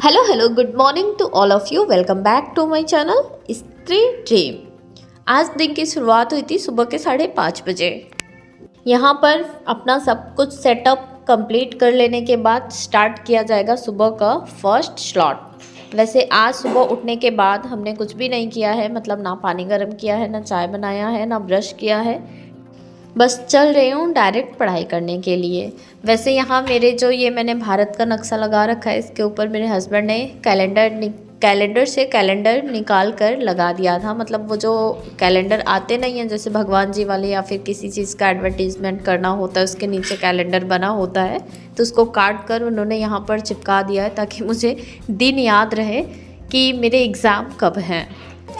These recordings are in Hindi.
Hello good morning to all of you. Welcome back to my channel Stree dream. आज दिन की शुरुआत हुई थी सुबह के 5:30 बजे। यहाँ पर अपना सब कुछ सेटअप कंप्लीट कर लेने के बाद स्टार्ट किया जाएगा सुबह का फर्स्ट स्लॉट। वैसे आज सुबह उठने के बाद हमने कुछ भी नहीं किया है, मतलब ना पानी गर्म किया है, ना चाय बनाया है, ना ब्रश किया है, बस चल रही हूँ डायरेक्ट पढ़ाई करने के लिए। वैसे यहाँ मेरे जो ये मैंने भारत का नक्शा लगा रखा है, इसके ऊपर मेरे हस्बैंड ने कैलेंडर निकाल कर लगा दिया था। मतलब वो जो कैलेंडर आते नहीं हैं जैसे भगवान जी वाले, या फिर किसी चीज़ का एडवर्टीज़मेंट करना होता है उसके नीचे कैलेंडर बना होता है, तो उसको काट कर उन्होंने यहाँ पर चिपका दिया है ताकि मुझे दिन याद रहे कि मेरे एग्ज़ाम कब हैं।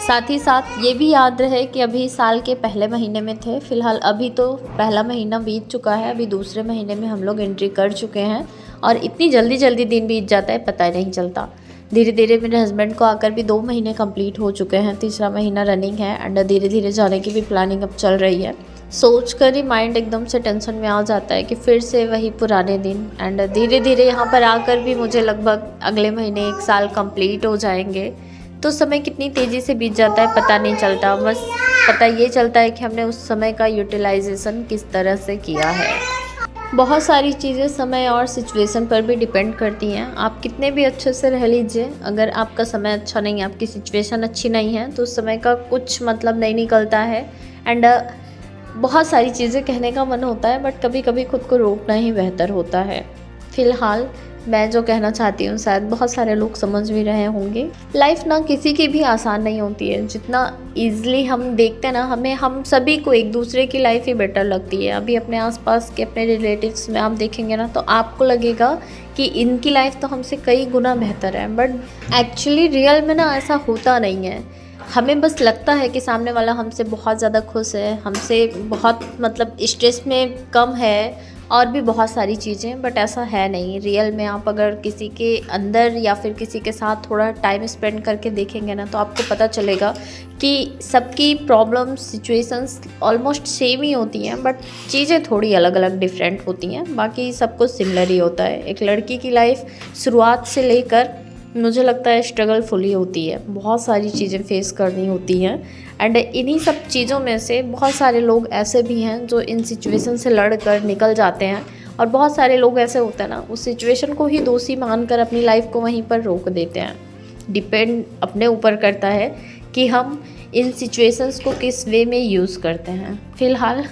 साथ ही साथ ये भी याद रहे कि अभी साल के पहले महीने में थे। फ़िलहाल अभी तो पहला महीना बीत चुका है, अभी दूसरे महीने में हम लोग एंट्री कर चुके हैं और इतनी जल्दी दिन बीत जाता है पता ही नहीं चलता। धीरे धीरे मेरे हस्बैंड को आकर भी 2 महीने कंप्लीट हो चुके हैं, तीसरा महीना रनिंग है एंड धीरे धीरे जाने की भी प्लानिंग अब चल रही है। सोच कर ही माइंड एकदम से टेंशन में आ जाता है कि फिर से वही पुराने दिन। एंड धीरे धीरे यहाँ पर आकर भी मुझे लगभग अगले महीने 1 साल कंप्लीट हो जाएंगे। तो समय कितनी तेज़ी से बीत जाता है पता नहीं चलता, बस पता ये चलता है कि हमने उस समय का यूटिलाइजेशन किस तरह से किया है। बहुत सारी चीज़ें समय और सिचुएशन पर भी डिपेंड करती हैं। आप कितने भी अच्छे से रह लीजिए, अगर आपका समय अच्छा नहीं है, आपकी सिचुएशन अच्छी नहीं है, तो उस समय का कुछ मतलब नहीं निकलता है। एंड बहुत सारी चीज़ें कहने का मन होता है, बट कभी कभी खुद को रोकना ही बेहतर होता है। फ़िलहाल मैं जो कहना चाहती हूँ शायद बहुत सारे लोग समझ भी रहे होंगे। लाइफ ना किसी की भी आसान नहीं होती है। जितना ईज़िली हम देखते हैं ना, हम सभी को एक दूसरे की लाइफ ही बेटर लगती है। अभी अपने आसपास के अपने रिलेटिव्स में आप देखेंगे ना, तो आपको लगेगा कि इनकी लाइफ तो हमसे कई गुना बेहतर है, बट एक्चुअली रियल में ना ऐसा होता नहीं है। हमें बस लगता है कि सामने वाला हमसे बहुत ज़्यादा खुश है, हमसे बहुत मतलब स्ट्रेस में कम है और भी बहुत सारी चीज़ें, बट ऐसा है नहीं। रियल में आप अगर किसी के अंदर या फिर किसी के साथ थोड़ा टाइम स्पेंड करके देखेंगे ना, तो आपको पता चलेगा कि सबकी प्रॉब्लम्स सिचुएशंस ऑलमोस्ट सेम ही होती हैं, बट चीज़ें थोड़ी अलग अलग डिफरेंट होती हैं। बाकी सब कुछ सिमिलर ही होता है। एक लड़की की लाइफ शुरुआत से लेकर मुझे लगता है स्ट्रगलफुल ही होती है, बहुत सारी चीज़ें फेस करनी होती हैं। एंड इन्हीं सब चीज़ों में से बहुत सारे लोग ऐसे भी हैं जो इन सिचुएशन से लड़ कर निकल जाते हैं, और बहुत सारे लोग ऐसे होते हैं ना, उस सिचुएशन को ही दोषी मानकर अपनी लाइफ को वहीं पर रोक देते हैं। डिपेंड अपने ऊपर करता है कि हम इन सिचुएशंस को किस वे में यूज़ करते हैं। फ़िलहाल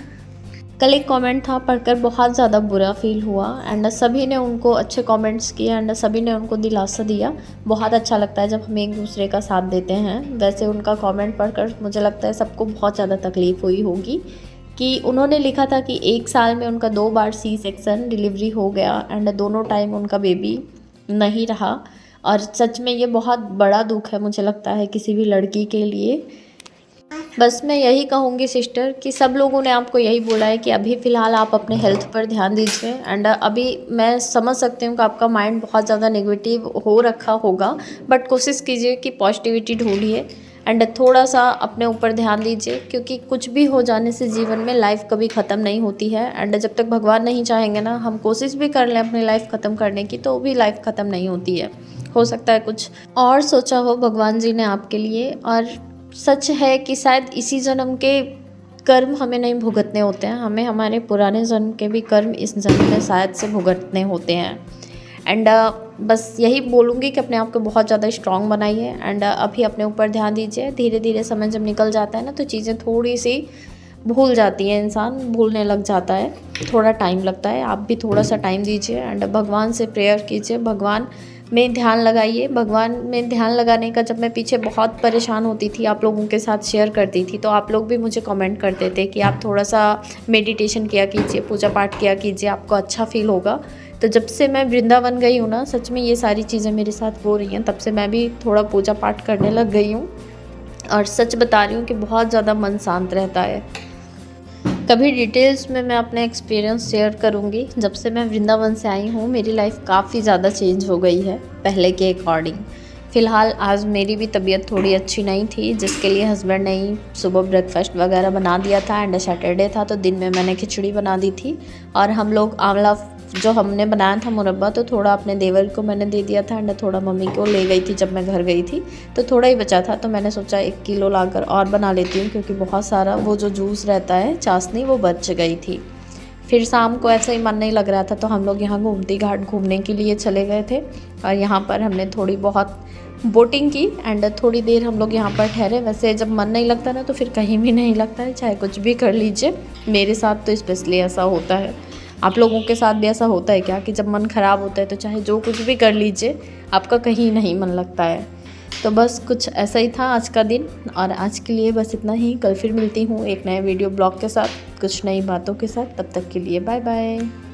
कल एक कमेंट था, पढ़कर बहुत ज़्यादा बुरा फील हुआ एंड सभी ने उनको अच्छे कमेंट्स किए एंड सभी ने उनको दिलासा दिया। बहुत अच्छा लगता है जब हम एक दूसरे का साथ देते हैं। वैसे उनका कमेंट पढ़कर मुझे लगता है सबको बहुत ज़्यादा तकलीफ़ हुई होगी कि उन्होंने लिखा था कि 1 साल में उनका 2 बार C सेक्शन डिलीवरी हो गया एंड दोनों टाइम उनका बेबी नहीं रहा। और सच में ये बहुत बड़ा दुख है मुझे लगता है किसी भी लड़की के लिए। बस मैं यही कहूँगी सिस्टर कि सब लोगों ने आपको यही बोला है कि अभी फ़िलहाल आप अपने हेल्थ पर ध्यान दीजिए। एंड अभी मैं समझ सकती हूँ कि आपका माइंड बहुत ज़्यादा नेगेटिव हो रखा होगा, बट कोशिश कीजिए कि पॉजिटिविटी ढूंढिए एंड थोड़ा सा अपने ऊपर ध्यान दीजिए, क्योंकि कुछ भी हो जाने से जीवन में लाइफ कभी ख़त्म नहीं होती है। एंड जब तक भगवान नहीं चाहेंगे ना, हम कोशिश भी कर लें अपनी लाइफ ख़त्म करने की, तो भी लाइफ ख़त्म नहीं होती है। हो सकता है कुछ और सोचा हो भगवान जी ने आपके लिए, और सच है कि शायद इसी जन्म के कर्म हमें नहीं भुगतने होते हैं, हमें हमारे पुराने जन्म के भी कर्म इस जन्म में शायद से भुगतने होते हैं। एंड बस यही बोलूँगी कि अपने आप को बहुत ज़्यादा स्ट्रॉन्ग बनाइए एंड अभी अपने ऊपर ध्यान दीजिए। धीरे धीरे समय जब निकल जाता है ना, तो चीज़ें थोड़ी सी भूल जाती हैं, इंसान भूलने लग जाता है, थोड़ा टाइम लगता है। आप भी थोड़ा सा टाइम दीजिए एंड भगवान से प्रेयर कीजिए, भगवान में ध्यान लगाइए। भगवान में ध्यान लगाने का जब मैं पीछे बहुत परेशान होती थी, आप लोगों के साथ शेयर करती थी, तो आप लोग भी मुझे कमेंट करते थे कि आप थोड़ा सा मेडिटेशन किया कीजिए, पूजा पाठ किया कीजिए, आपको अच्छा फील होगा। तो जब से मैं वृंदावन गई हूँ ना, सच में ये सारी चीज़ें मेरे साथ हो रही हैं, तब से मैं भी थोड़ा पूजा पाठ करने लग गई हूँ और सच बता रही हूँ कि बहुत ज़्यादा मन शांत रहता है। कभी डिटेल्स में मैं अपने एक्सपीरियंस शेयर करूँगी। जब से मैं वृंदावन से आई हूँ मेरी लाइफ काफ़ी ज़्यादा चेंज हो गई है पहले के अकॉर्डिंग। फ़िलहाल आज मेरी भी तबीयत थोड़ी अच्छी नहीं थी, जिसके लिए हस्बैंड ने ही सुबह ब्रेकफास्ट वगैरह बना दिया था एंड सैटरडे था तो दिन में मैंने खिचड़ी बना दी थी और हम लोग आंवला जो हमने बनाया था मुरब्बा, तो थोड़ा अपने देवर को मैंने दे दिया था एंड थोड़ा मम्मी को ले गई थी जब मैं घर गई थी, तो थोड़ा ही बचा था। तो मैंने सोचा 1 किलो लाकर और बना लेती हूँ, क्योंकि बहुत सारा वो जो जूस रहता है चाशनी वो बच गई थी। फिर शाम को ऐसा ही मन नहीं लग रहा था, तो हम लोग यहाँ गोमती घाट घूमने के लिए चले गए थे और यहाँ पर हमने थोड़ी बहुत बोटिंग की एंड थोड़ी देर हम लोग यहाँ पर ठहरे। वैसे जब मन नहीं लगता ना तो फिर कहीं भी नहीं लगता है, चाहे कुछ भी कर लीजिए। मेरे साथ तो स्पेशली ऐसा होता है। आप लोगों के साथ भी ऐसा होता है क्या कि जब मन ख़राब होता है तो चाहे जो कुछ भी कर लीजिए आपका कहीं नहीं मन लगता है? तो बस कुछ ऐसा ही था आज का दिन, और आज के लिए बस इतना ही। कल फिर मिलती हूँ एक नए वीडियो ब्लॉग के साथ, कुछ नई बातों के साथ। तब तक के लिए बाय बाय।